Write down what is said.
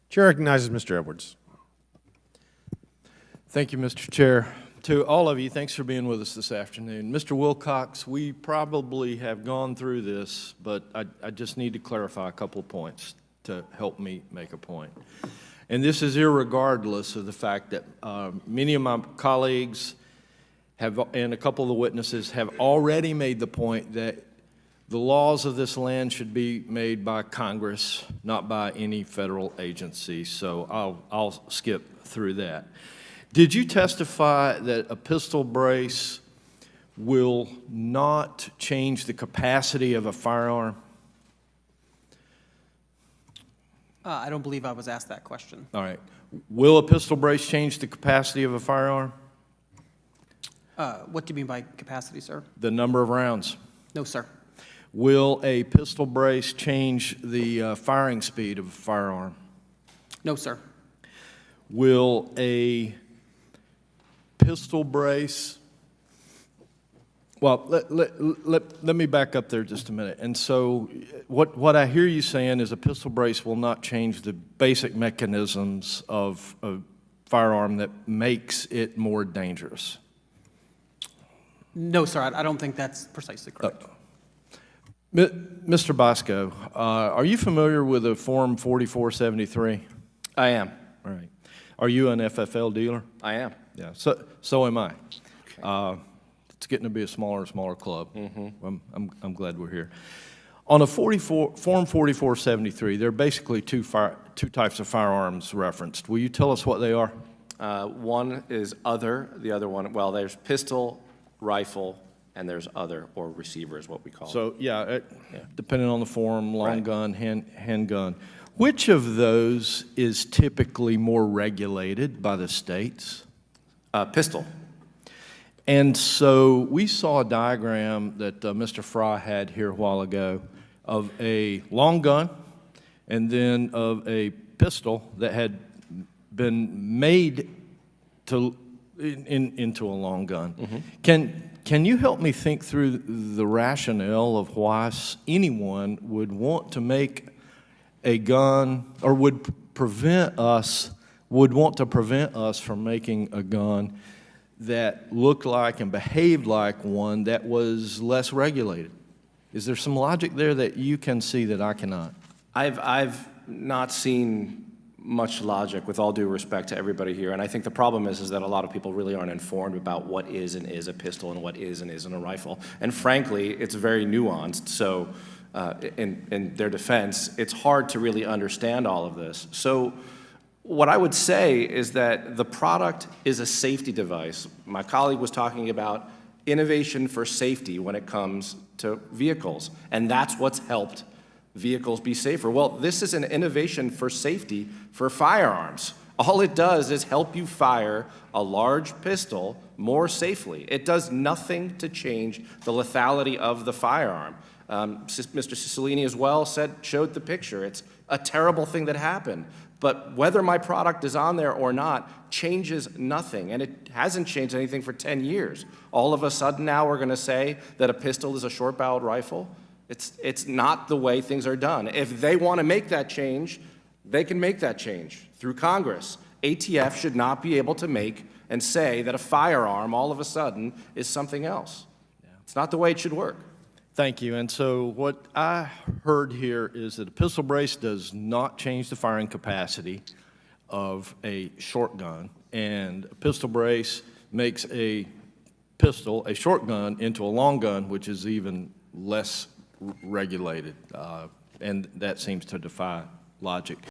Chair recognizes Mr. Edwards. Thank you, Mr. Chair. To all of you, thanks for being with us this afternoon. Mr. Wilcox, we probably have gone through this, but I just need to clarify a couple of points to help me make a point. And this is irregardless of the fact that many of my colleagues have, and a couple of the witnesses have already made the point that the laws of this land should be made by Congress, not by any federal agency. So I'll skip through that. Did you testify that a pistol brace will not change the capacity of a firearm? I don't believe I was asked that question. All right. Will a pistol brace change the capacity of a firearm? What do you mean by capacity, sir? The number of rounds. No, sir. Will a pistol brace change the firing speed of a firearm? No, sir. Will a pistol brace, well, let me back up there just a minute. And so what I hear you saying is a pistol brace will not change the basic mechanisms of a firearm that makes it more dangerous. No, sir. I don't think that's precisely correct. Mr. Bosco, are you familiar with a Form 4473? I am. All right. Are you an FFL dealer? I am. Yeah, so am I. Okay. It's getting to be a smaller and smaller club. Mm-hmm. I'm glad we're here. On a Form 4473, there are basically two types of firearms referenced. Will you tell us what they are? One is other. The other one, well, there's pistol, rifle, and there's other, or receiver is what we call it. So, depending on the form, long Right. gun, handgun. Which of those is typically more regulated by the states? Pistol. And so we saw a diagram that Mr. Fry had here a while ago of a long gun and then of a pistol that had been made to into a long gun. Mm-hmm. Can you help me think through the rationale of why anyone would want to make a gun, or would want to prevent us from making a gun that looked like and behaved like one that was less regulated? Is there some logic there that you can see that I cannot? I've not seen much logic, with all due respect to everybody here, and I think the problem is that a lot of people really aren't informed about what is and is a pistol and what is and isn't a rifle. And frankly, it's very nuanced, so in their defense, it's hard to really understand all of this. So what I would say is that the product is a safety device. My colleague was talking about innovation for safety when it comes to vehicles, and that's what's helped vehicles be safer. Well, this is an innovation for safety for firearms. All it does is help you fire a large pistol more safely. It does nothing to change the lethality of the firearm. Mr. Cicilline as well showed the picture. It's a terrible thing that happened. But whether my product is on there or not changes nothing, and it hasn't changed anything for 10 years. All of a sudden now we're going to say that a pistol is a short-barreled rifle? It's not the way things are done. If they want to make that change, they can make that change through Congress. ATF should not be able to make and say that a firearm all of a sudden is something else. Yeah. It's not the way it should work. Thank you. And so what I heard here is that a pistol brace does not change the firing capacity of a short gun, and a pistol brace makes a short gun, into a long gun, which is even less regulated, and that seems to defy logic.